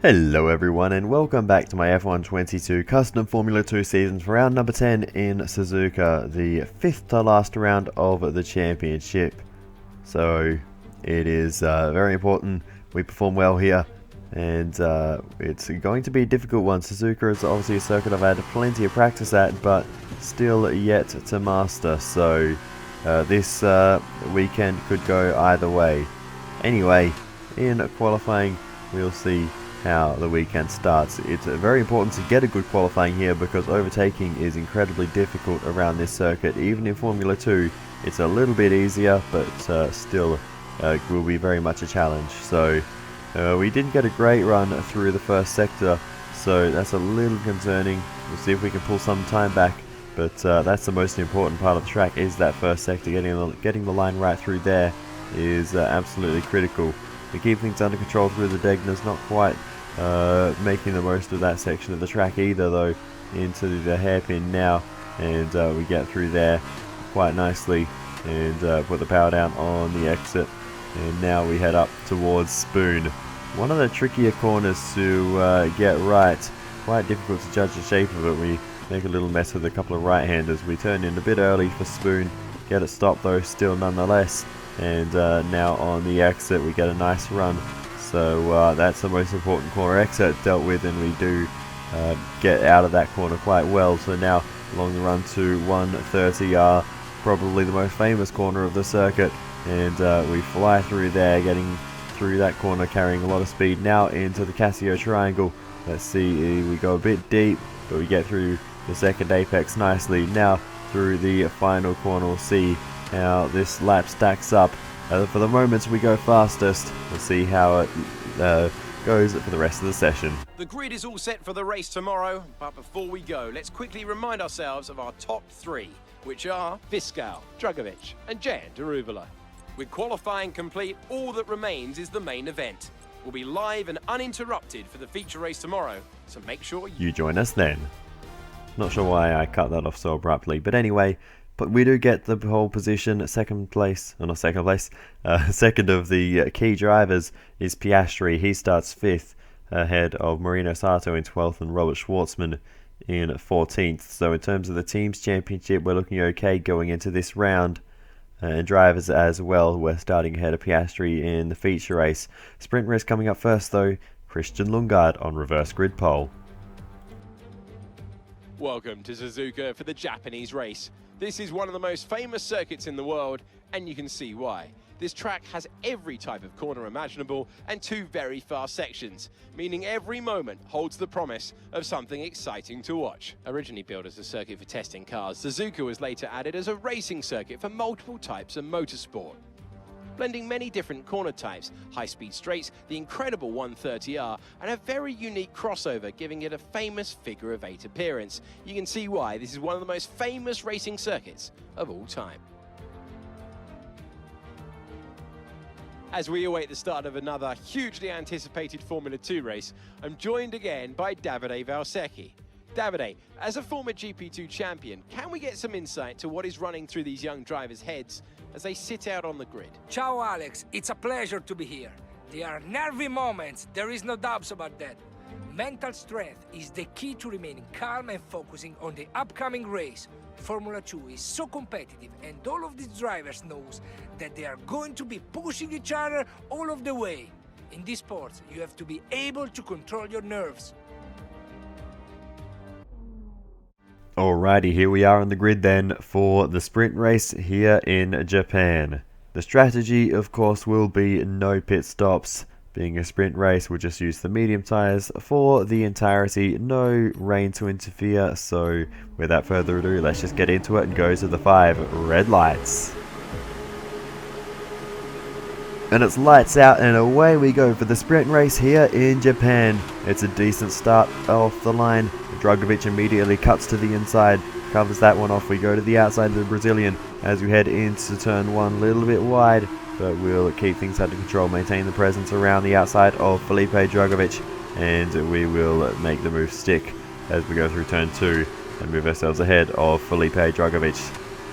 Hello everyone and welcome back to my F1 Custom Formula 2 season for round number 10 in Suzuka, the 5th to last round of the championship. So it is very important we perform well here, and it's going to be a difficult one. Suzuka is obviously a circuit I've had plenty of practice at, but still yet to master, so this weekend could go either way. Anyway, in qualifying we'll see how the weekend starts. It's very important to get a good qualifying here because overtaking is incredibly difficult around this circuit. Even in Formula 2 it's a little bit easier, but still will be very much a challenge. So we didn't get a great run through the first sector, so that's a little concerning. We'll see if we can pull some time back, but that's the most important part of the track, is that first sector. Getting the line right through there is absolutely critical. To keep things under control through the Degna's, not quite making the most of that section of the track either, though, into the hairpin now, and we get through there quite nicely and put the power down on the exit, and now we head up towards Spoon. One of the trickier corners to get right. Quite difficult to judge the shape of it. We make a little mess with a couple of right-handers. We turn in a bit early for Spoon, get it stopped though still nonetheless, and now on the exit we get a nice run. So that's the most important corner. Exit dealt with, and we do get out of that corner quite well. So now along the run to 130R, probably the most famous corner of the circuit, and we fly through there, getting through that corner, carrying a lot of speed. Now into the Casio triangle. Let's see, we go a bit deep, but we get through the second apex nicely. Now through the final corner, we'll see how this lap stacks up. For the moment we go fastest. We'll see how it goes for the rest of the session. The grid is all set for the race tomorrow, but before we go, let's quickly remind ourselves of our top three, which are Viscal, Drugovic and Jan Daruvula. With qualifying complete, all that remains is the main event. We'll be live and uninterrupted for the feature race tomorrow, so make sure you join us then. Not sure why I cut that off so abruptly, but anyway, but we do get the pole position. Second of the key drivers is Piastri. He starts 5th ahead of Marino Sato in 12th and Robert Schwartzman in 14th. So in terms of the team's championship, we're looking okay going into this round. And drivers as well, we're starting ahead of Piastri in the feature race. Sprint race coming up first though, Christian Lundgaard on reverse grid pole. Welcome to Suzuka for the Japanese race. This is one of the most famous circuits in the world, and you can see why. This track has every type of corner imaginable and 2 very fast sections, meaning every moment holds the promise of something exciting to watch. Originally built as a circuit for testing cars, Suzuka was later added as a racing circuit for multiple types of motorsport. Blending many different corner types, high-speed straights, the incredible 130R, and a very unique crossover, giving it a famous figure of 8 appearance. You can see why this is one of the most famous racing circuits of all time. As we await the start of another hugely anticipated Formula 2 race, I'm joined again by Davide Valsecchi. Davide, as a former GP2 champion, can we get some insight to what is running through these young drivers' heads as they sit out on the grid? Ciao Alex, it's a pleasure to be here. There are nervy moments, there is no doubts about that. Mental strength is the key to remaining calm and focusing on the upcoming race. Formula 2 is so competitive, and all of these drivers knows that they are going to be pushing each other all of the way. In this sport, you have to be able to control your nerves. Alrighty, here we are on the grid then for the sprint race here in Japan. The strategy, of course, will be no pit stops. Being a sprint race, we'll just use the medium tyres for the entirety. No rain to interfere, so without further ado, let's just get into it and go to the 5 red lights. And it's lights out and away we go for the sprint race here in Japan. It's a decent start off the line. Drugovic immediately cuts to the inside, covers that one off. We go to the outside of the Brazilian as we head into turn 1, a little bit wide, but we'll keep things under control, maintain the presence around the outside of Felipe Drugovic, and we will make the move stick as we go through turn 2 and move ourselves ahead of Felipe Drugovic.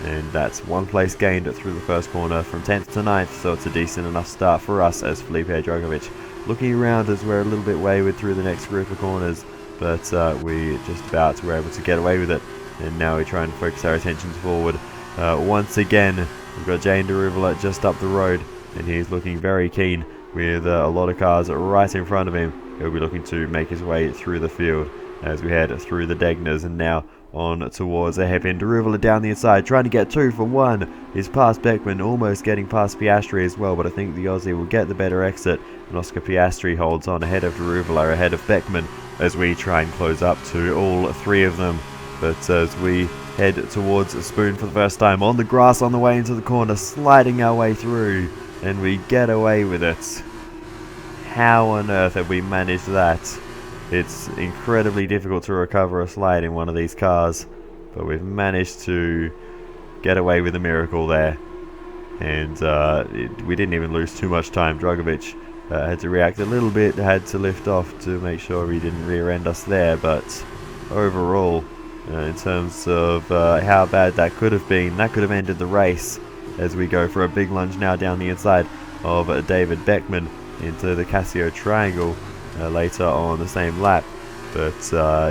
And that's 1 place gained through the first corner from 10th to 9th, so it's a decent enough start for us as Felipe Drugovic looking around as we're a little bit wayward through the next group of corners, but we just about were able to get away with it, and now we try and focus our attentions forward. Once again, we've got Jane Deruvala just up the road, and he's looking very keen with a lot of cars right in front of him. He'll be looking to make his way through the field as we head through the Degners, and now on towards a hairpin. Deruvala down the inside, trying to get 2 for 1. He's past Beckman, almost getting past Piastri as well, but I think the Aussie will get the better exit, and Oscar Piastri holds on ahead of Deruvala, ahead of Beckman, as we try and close up to all 3 of them. But as we head towards Spoon for the first time on the grass on the way into the corner, sliding our way through, and we get away with it. How on earth have we managed that? It's incredibly difficult to recover a slide in one of these cars, but we've managed to get away with a miracle there. And we didn't even lose too much time. Dragovic had to react a little bit, had to lift off to make sure he didn't rear-end us there, but overall, in terms of how bad that could have been, that could have ended the race, as we go for a big lunge now down the inside of David Beckman into the Casio Triangle later on the same lap. But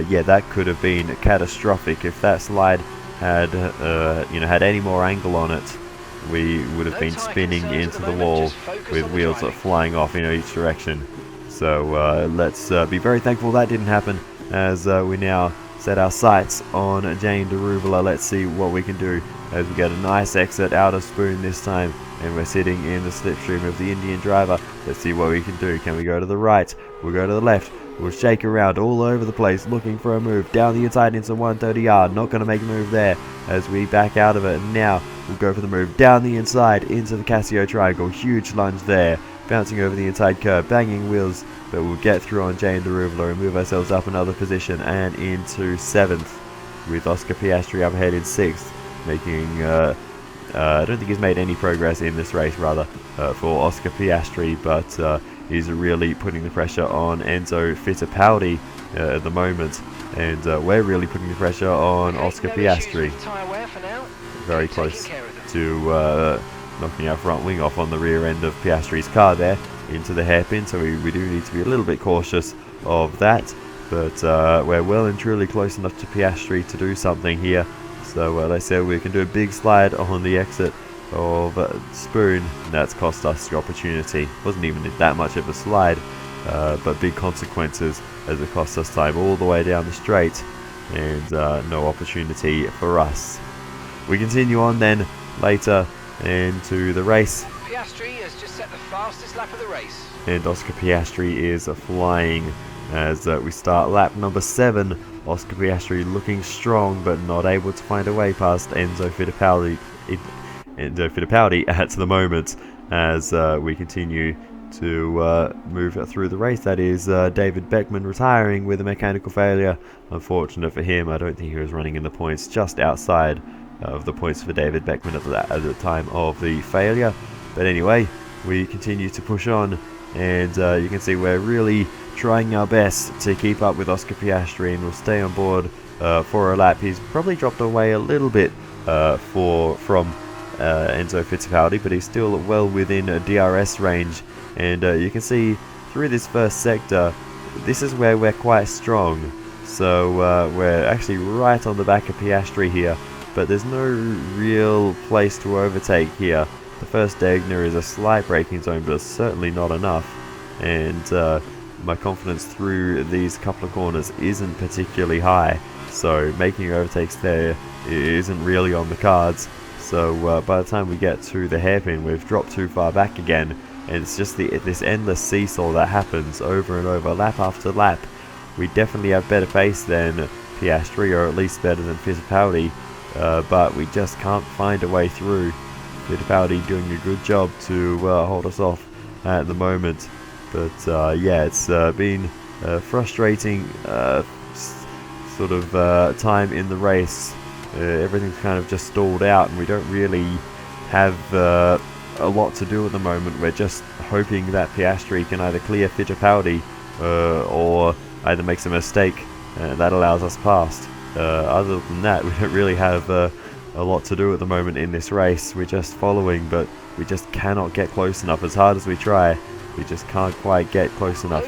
yeah, that could have been catastrophic. If that slide had had any more angle on it, we would have been spinning into the wall with wheels flying off in each direction. So let's be very thankful that didn't happen, as we now set our sights on Jane Deruvala. Let's see what we can do as we get a nice exit out of Spoon this time, and we're sitting in the slipstream of the Indian driver. Let's see what we can do. Can we go to the right? We'll go to the left. We'll shake around all over the place looking for a move down the inside into 130R. Not going to make a move there as we back out of it. And now we'll go for the move down the inside into the Casio Triangle. Huge lunge there, bouncing over the inside curve, banging wheels, but we'll get through on Jane Deruvala and move ourselves up another position and into 7th, with Oscar Piastri up ahead in 6th, making I don't think he's made any progress in this race, rather, for Oscar Piastri, but he's really putting the pressure on Enzo Fittipaldi at the moment, and we're really putting the pressure on Oscar Piastri. Very close to knocking our front wing off on the rear end of Piastri's car there into the hairpin, so we do need to be a little bit cautious of that, but we're well and truly close enough to Piastri to do something here. So let's say we can do a big slide on the exit of Spoon, and that's cost us the opportunity. Wasn't even that much of a slide, but big consequences, as it cost us time all the way down the straight, and no opportunity for us. We continue on then later into the race. Piastri has just set the fastest lap of the race. And Oscar Piastri is flying as we start lap number 7. Oscar Piastri looking strong, but not able to find a way past Enzo Fittipaldi at the moment, as we continue to move through the race. That is David Beckman retiring with a mechanical failure. Unfortunate for him. I don't think he was running in the points, just outside of the points for David Beckman at the time of the failure. But anyway, we continue to push on, and you can see we're really trying our best to keep up with Oscar Piastri, and we'll stay on board for a lap. He's probably dropped away a little bit from Enzo Fittipaldi, but he's still well within a DRS range, and you can see through this first sector, this is where we're quite strong. So we're actually right on the back of Piastri here, but there's no real place to overtake here. The first Degner is a slight braking zone, but it's certainly not enough, and my confidence through these couple of corners isn't particularly high, so making overtakes there isn't really on the cards. So by the time we get to the hairpin, we've dropped too far back again, and it's just this endless seesaw that happens over and over, lap after lap. We definitely have better pace than Piastri, or at least better than Fittipaldi, but we just can't find a way through. Fittipaldi doing a good job to hold us off at the moment. But yeah, it's been a frustrating sort of time in the race. Everything's kind of just stalled out, and we don't really have a lot to do at the moment. We're just hoping that Piastri can either clear Fittipaldi or either makes a mistake that allows us past. Other than that, we don't really have a lot to do at the moment in this race. We're just following, but we just cannot get close enough. As hard as we try, we just can't quite get close enough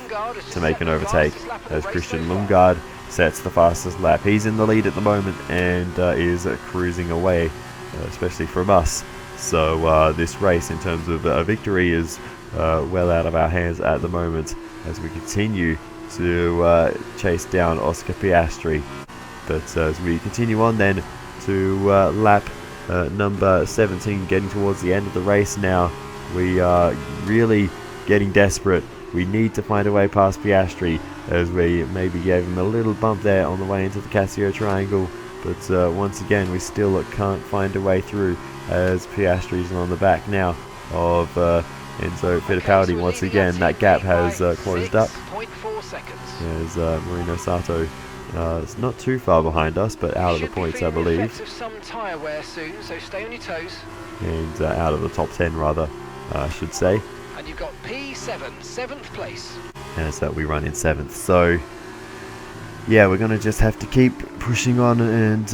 to make an overtake, as Christian Lundgaard sets the fastest lap. He's in the lead at the moment and is cruising away, especially from us. So this race in terms of a victory is well out of our hands at the moment, as we continue to chase down Oscar Piastri. But as we continue on then to lap number 17, getting towards the end of the race now, we are really getting desperate. We need to find a way past Piastri, as we maybe gave him a little bump there on the way into the Casio triangle, but once again we still can't find a way through, as Piastri's on the back now of Enzo Fittipaldi. Once again that gap has closed up, as Marino Sato it's not too far behind us, but out of the points I believe, and out of the top 10 rather, I should say. And you've got P7, 7th place. As that we run in 7th. So yeah, we're gonna just have to keep pushing on and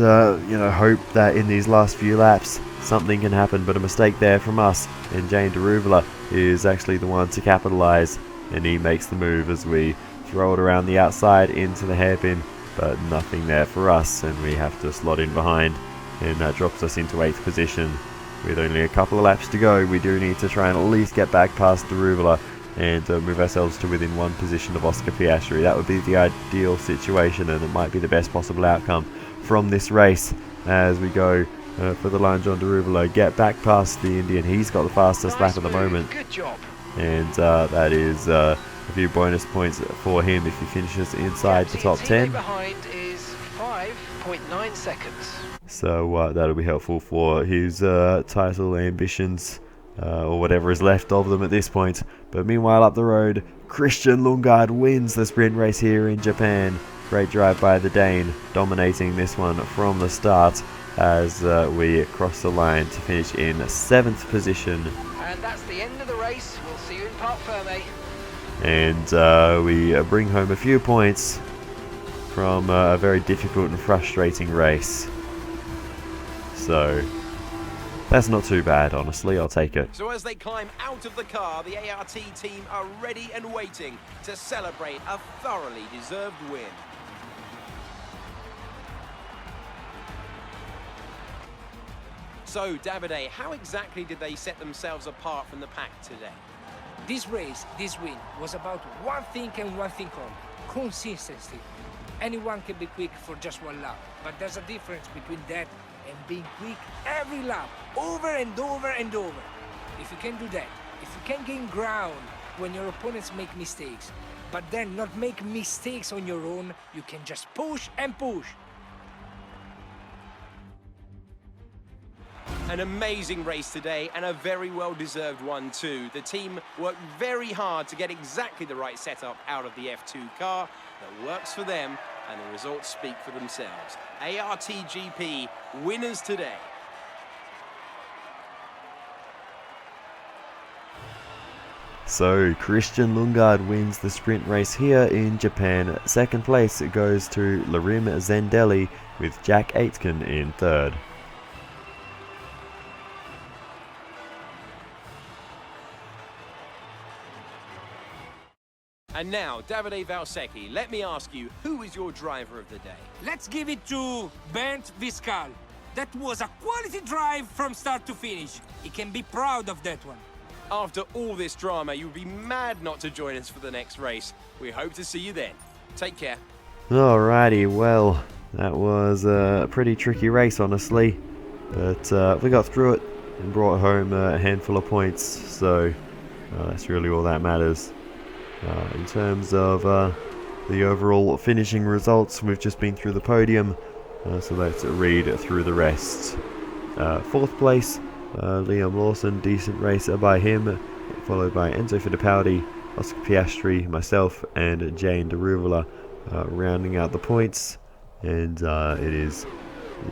you know, hope that in these last few laps something can happen. But a mistake there from us, and Jane Deruvala is actually the one to capitalize, and he makes the move as we throw it around the outside into the hairpin, but nothing there for us, and we have to slot in behind, and that drops us into 8th position. With only a couple of laps to go, we do need to try and at least get back past Deruvala and move ourselves to within 1 position of Oscar Piastri. That would be the ideal situation, and it might be the best possible outcome from this race, as we go for the line. John Deruvala get back past the Indian. He's got the fastest lap at the moment. Good job. And that is a few bonus points for him if he finishes inside the top 10. Behind is 5.9 seconds. So that'll be helpful for his title ambitions, or whatever is left of them at this point. But meanwhile up the road, Christian Lundgaard wins the sprint race here in Japan. Great drive by the Dane, dominating this one from the start, as we cross the line to finish in 7th position. And that's the end of the race. We'll see you in Parc Ferme. And we bring home a few points from a very difficult and frustrating race. So that's not too bad, honestly. I'll take it. So as they climb out of the car, the ART team are ready and waiting to celebrate a thoroughly deserved win. So, Davide, how exactly did they set themselves apart from the pack today? This race, this win, was about one thing and one thing only: consistency. Anyone can be quick for just 1 lap, but there's a difference between that and being quick every lap, over and over and over. If you can do that, if you can gain ground when your opponents make mistakes, but then not make mistakes on your own, you can just push and push. An amazing race today, and a very well-deserved one too. The team worked very hard to get exactly the right setup out of the F2 car that works for them, and the results speak for themselves. ARTGP winners today. So Christian Lundgaard wins the sprint race here in Japan. 2nd place it goes to Larim Zendelli, with Jack Aitken in 3rd. And now, Davide Valsecchi, let me ask you, who is your driver of the day? Let's give it to Bernd Viscal. That was a quality drive from start to finish. He can be proud of that one. After all this drama, you'd be mad not to join us for the next race. We hope to see you then. Take care. Alrighty, well, that was a pretty tricky race, honestly. But we got through it and brought home a handful of points, so that's really all that matters. In terms of the overall finishing results, we've just been through the podium, so let's read through the rest. 4th place, Liam Lawson, decent race by him, followed by Enzo Fittipaldi, Oscar Piastri, myself, and Jane Deruvala rounding out the points. And it is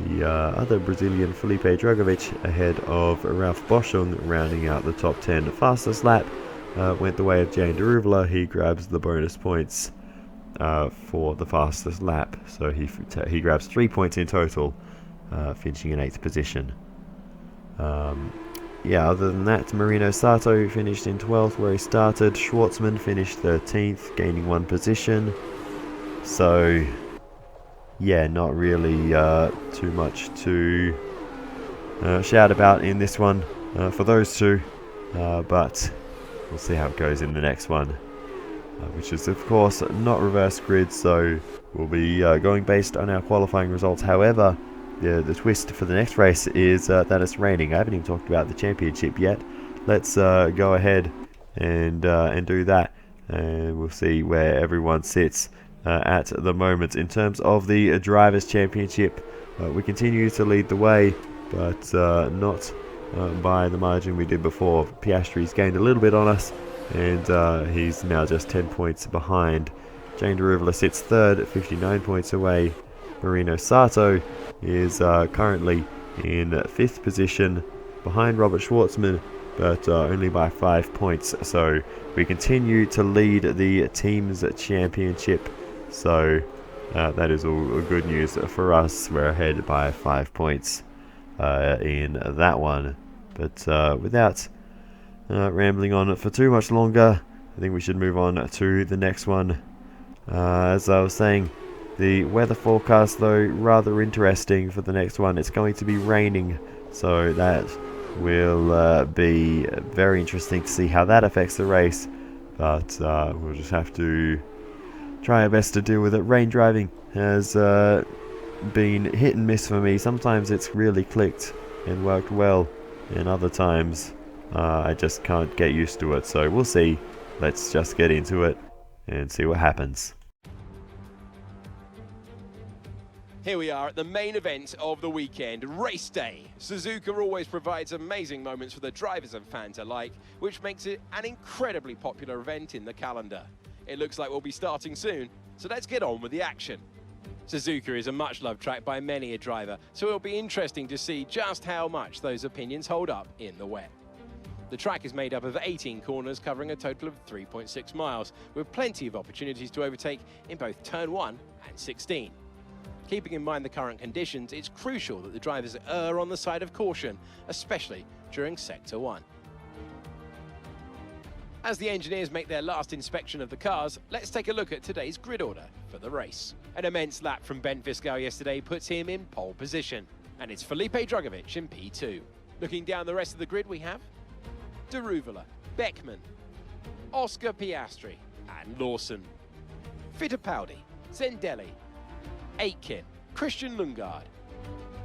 the other Brazilian Felipe Drogovic ahead of Ralph Boschung rounding out the top 10. Fastest lap went the way of Jane Deruvala. He grabs the bonus points for the fastest lap, so he grabs 3 points in total, finishing in 8th position. yeah, other than that, Marino Sato finished in 12th where he started. Schwartzman finished 13th, gaining 1 position. So, yeah, not really too much to shout about in this one for those two. But we'll see how it goes in the next one. Which is, of course, not reverse grid, so we'll be going based on our qualifying results. However, the twist for the next race is that it's raining. I haven't even talked about the championship yet. Let's go ahead and do that, and we'll see where everyone sits at the moment. In terms of the Drivers' Championship, we continue to lead the way, but not by the margin we did before. Piastri's gained a little bit on us, and he's now just 10 points behind. Jane Deruvula sits third at 59 points away. Marino Sato is currently in 5th position behind Robert Schwartzman, but only by 5 points. So we continue to lead the team's championship. So that is all good news for us. We're ahead by 5 points in that one. But without rambling on for too much longer, I think we should move on to the next one. As I was saying, the weather forecast, though, rather interesting for the next one. It's going to be raining, so that will be very interesting to see how that affects the race. But we'll just have to try our best to deal with it. Rain driving has been hit and miss for me. Sometimes it's really clicked and worked well, and other times I just can't get used to it. So we'll see. Let's just get into it and see what happens. Here we are at the main event of the weekend, race day. Suzuka always provides amazing moments for the drivers and fans alike, which makes it an incredibly popular event in the calendar. It looks like we'll be starting soon, so let's get on with the action. Suzuka is a much-loved track by many a driver, so it'll be interesting to see just how much those opinions hold up in the wet. The track is made up of 18 corners covering a total of 3.6 miles, with plenty of opportunities to overtake in both turn 1 and 16. Keeping in mind the current conditions, it's crucial that the drivers err on the side of caution, especially during Sector 1. As the engineers make their last inspection of the cars, let's take a look at today's grid order for the race. An immense lap from Bent Viscal yesterday puts him in pole position, and it's Felipe Drugovich in P2. Looking down the rest of the grid, we have Deruvula, Beckman, Oscar Piastri and Lawson, Fittipaldi, Zendelli, Aitken, Christian Lundgaard,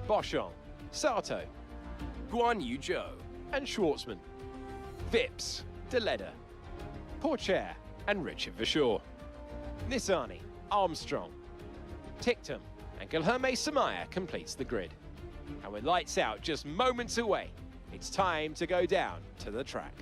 Boschon, Sato, Guan Yu Zhou and Schwartzman, Vips, Deleda, Pourchaire and Richard Verschoor, Nissani, Armstrong, Tictum and Guilherme Samaya completes the grid. And with lights out just moments away, it's time to go down to the track.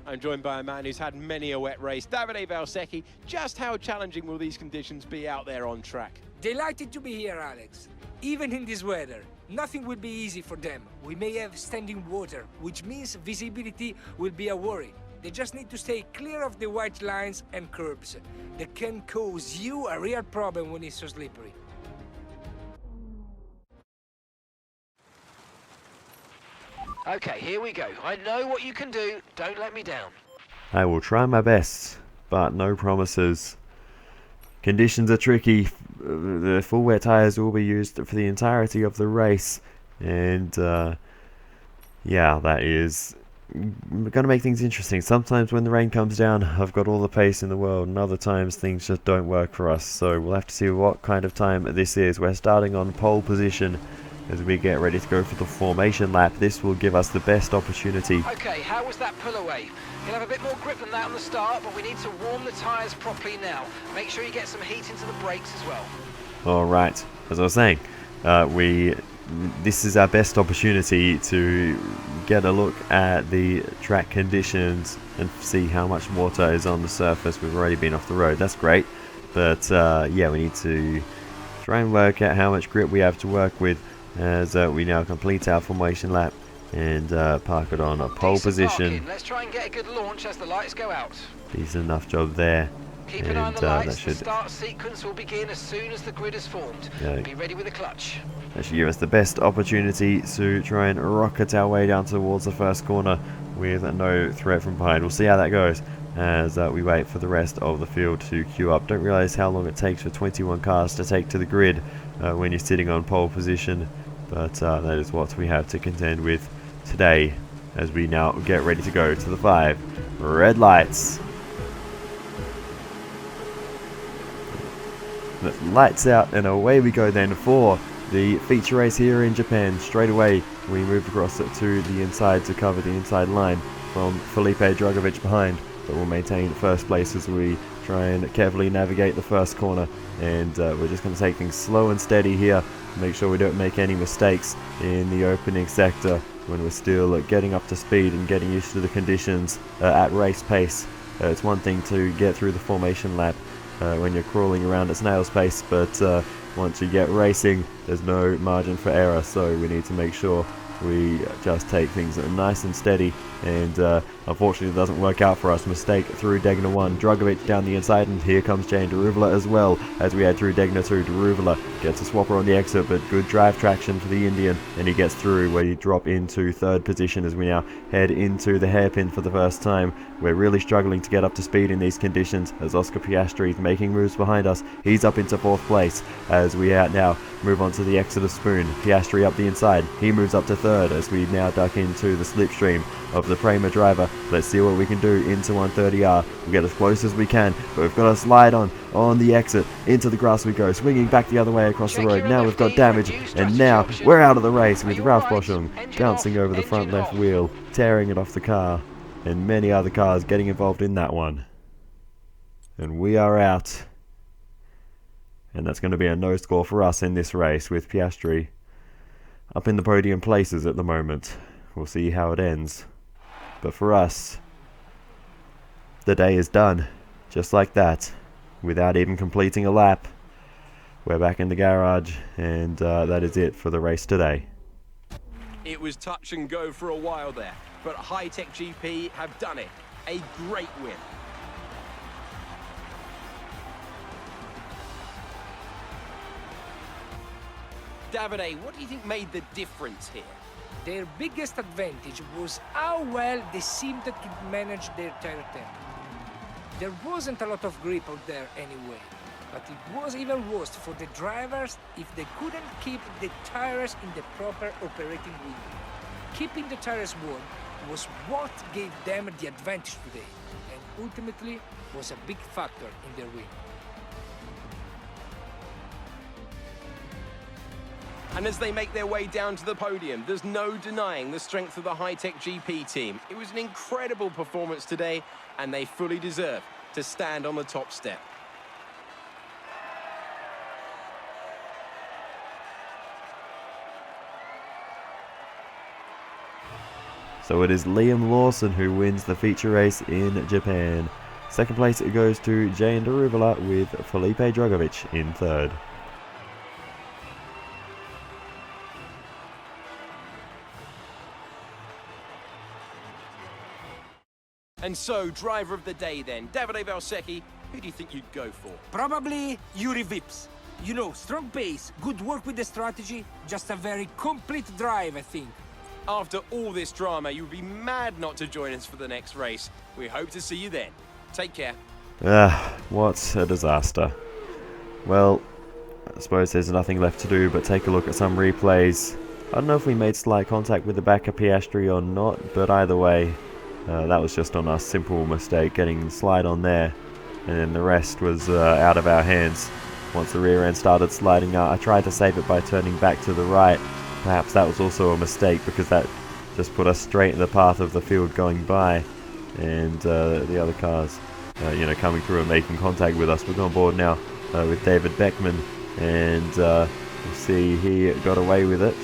I'm joined by a man who's had many a wet race, Davide Valsecchi. Just how challenging will these conditions be out there on track? Delighted to be here, Alex. Even in this weather, nothing will be easy for them. We may have standing water, which means visibility will be a worry. They just need to stay clear of the white lines and curbs. That can cause you a real problem when it's so slippery. Okay, here we go. I know what you can do. Don't let me down. I will try my best, but no promises. Conditions are tricky. The full wet tyres will be used for the entirety of the race, and yeah, that is going to make things interesting. Sometimes when the rain comes down, I've got all the pace in the world, and other times things just don't work for us. So we'll have to see what kind of time this is. We're starting on pole position as we get ready to go for the formation lap. This will give us the best opportunity. Okay, how was that pull away? You'll have a bit more grip than that on the start, but we need to warm the tyres properly now. Make sure you get some heat into the brakes as well. Alright, as I was saying, this is our best opportunity to get a look at the track conditions and see how much water is on the surface. We've already been off the road, that's great, but yeah, we need to try and work out how much grip we have to work with as we now complete our formation lap and park it on a pole position. Let's try and get a good launch as the lights go out. Decent enough job there. Keep an eye on the lights. The start sequence will begin as soon as the grid is formed. Be ready with the clutch. That should give us the best opportunity to try and rocket our way down towards the first corner with no threat from behind. We'll see how that goes as we wait for the rest of the field to queue up. Don't realize how long it takes for 21 cars to take to the grid when you're sitting on pole position, but that is what we have to contend with today as we now get ready to go to the 5 red lights. Lights out and away we go then for the feature race here in Japan. Straight away we move across to the inside to cover the inside line from Felipe Drugovich behind, but we'll maintain first place as we try and carefully navigate the first corner, and we're just going to take things slow and steady here, make sure we don't make any mistakes in the opening sector when we're still getting up to speed and getting used to the conditions at race pace. It's one thing to get through the formation lap when you're crawling around at snail's pace, but once you get racing there's no margin for error, so we need to make sure we just take things nice and steady, and unfortunately it doesn't work out for us. Mistake through Degner 1, Drugovich down the inside, and here comes Jane Daruvula as well as we head through Degner 2. Daruvula gets a swapper on the exit, but good drive traction for the Indian, and he gets through where you drop into third position as we now head into the hairpin for the first time. We're really struggling to get up to speed in these conditions as Oscar Piastri is making moves behind us. He's up into 4th place as we now move on to the exit of Spoon. Piastri up the inside, he moves up to 3rd as we now duck into the slipstream of the Prema driver. Let's see what we can do into 130R. We'll get as close as we can, but we've got to slide on the exit. Into the grass we go, swinging back the other way across the road. Now we've got damage, and now we're out of the race with Ralph Boschung bouncing over the front left wheel, tearing it off the car, and many other cars getting involved in that one. And we are out. And that's going to be a no score for us in this race, with Piastri up in the podium places at the moment. We'll see how it ends. But for us, the day is done. Just like that. Without even completing a lap. We're back in the garage, and that is it for the race today. It was touch and go for a while there, but High-Tech GP have done it. A great win. Davide, what do you think made the difference here? Their biggest advantage was how well they seemed to manage their tire temp. There wasn't a lot of grip out there anyway, but it was even worse for the drivers if they couldn't keep the tires in the proper operating window. Keeping the tires warm was what gave them the advantage today, and ultimately was a big factor in their win. And as they make their way down to the podium, there's no denying the strength of the High-Tech GP team. It was an incredible performance today, and they fully deserve to stand on the top step. So it is Liam Lawson who wins the feature race in Japan. Second place it goes to Jane Daruvula, with Felipe Drugovich in 3rd. And so, driver of the day then, Davide Valsecchi, who do you think you'd go for? Probably Yuri Vips. You know, strong pace, good work with the strategy, just a very complete drive, I think. After all this drama, you would be mad not to join us for the next race. We hope to see you then. Take care. What a disaster. Well, I suppose there's nothing left to do but take a look at some replays. I don't know if we made slight contact with the back of Piastri or not, but either way, that was just on us. Simple mistake, getting the slide on there, and then the rest was out of our hands. Once the rear end started sliding out, I tried to save it by turning back to the right. Perhaps that was also a mistake, because that just put us straight in the path of the field going by, and the other cars coming through and making contact with us. We're on board now with David Beckman, and we'll see he got away with it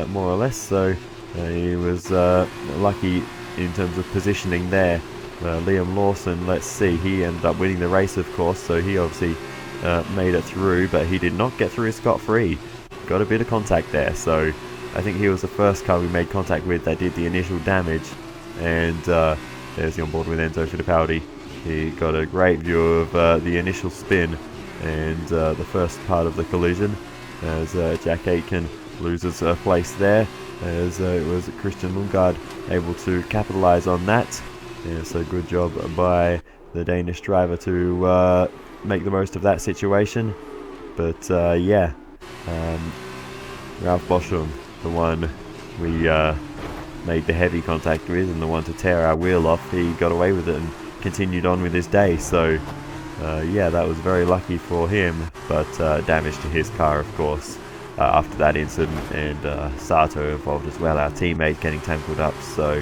more or less, so he was lucky in terms of positioning there. Liam Lawson, let's see, he ended up winning the race, of course, so he obviously made it through, but he did not get through scot-free. Got a bit of contact there, so I think he was the first car we made contact with that did the initial damage. And there's the onboard with Enzo Fittipaldi He got a great view of the initial spin and the first part of the collision, as Jack Aitken loses a place there, as it was Christian Lundgaard able to capitalise on that. Yeah, so good job by the Danish driver to make the most of that situation. But yeah, Ralph Boschum, the one we made the heavy contact with and the one to tear our wheel off, he got away with it and continued on with his day. So yeah, that was very lucky for him, but damage to his car, of course, after that incident, and Sato involved as well, our teammate, getting tangled up. So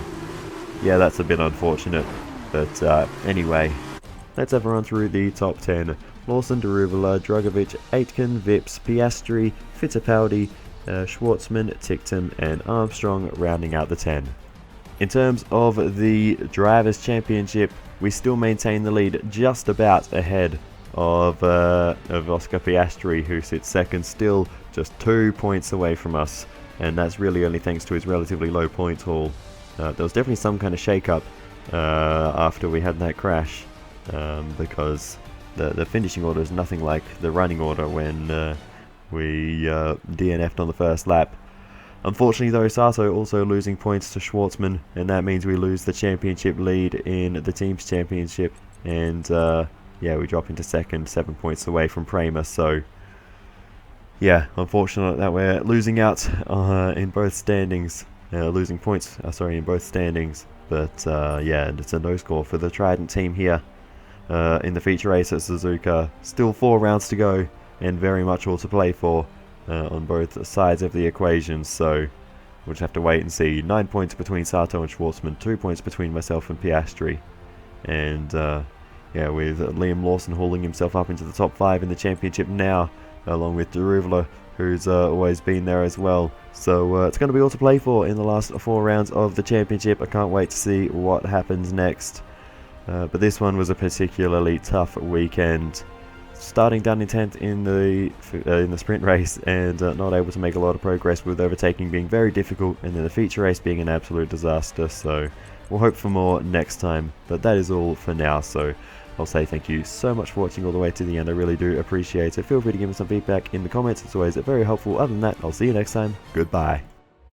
yeah, that's a bit unfortunate. But anyway, let's have a run through the top 10. Lawson, Daruvala, Dragovic, Aitken, Vips, Piastri, Fittipaldi, Schwartzman, Ticktum and Armstrong rounding out the 10. In terms of the Drivers' Championship, we still maintain the lead just about ahead of Oscar Piastri, who sits second, still just 2 points away from us, and that's really only thanks to his relatively low point haul. There was definitely some kind of shake-up after we had that crash, because the finishing order is nothing like the running order when we DNF'd on the first lap. Unfortunately though, Sato also losing points to Schwartzman, and that means we lose the championship lead in the team's championship, and yeah, we drop into second, 7 points away from Prema. So yeah, unfortunate that we're losing out in both standings, losing points, in both standings. But yeah, it's a no score for the Trident team here in the feature race at Suzuka. Still 4 rounds to go, and very much all to play for on both sides of the equation. So we'll just have to wait and see. 9 points between Sato and Schwartzman, 2 points between myself and Piastri, and yeah, with Liam Lawson hauling himself up into the top 5 in the championship now, along with Daruvala, who's always been there as well. So it's going to be all to play for in the last 4 rounds of the championship. I can't wait to see what happens next. But this one was a particularly tough weekend. Starting down in 10th in the sprint race, and not able to make a lot of progress, with overtaking being very difficult, and then the feature race being an absolute disaster. So we'll hope for more next time. But that is all for now. So I'll say thank you so much for watching all the way to the end. I really do appreciate it. Feel free to give me some feedback in the comments. It's always very helpful. Other than that, I'll see you next time. Goodbye.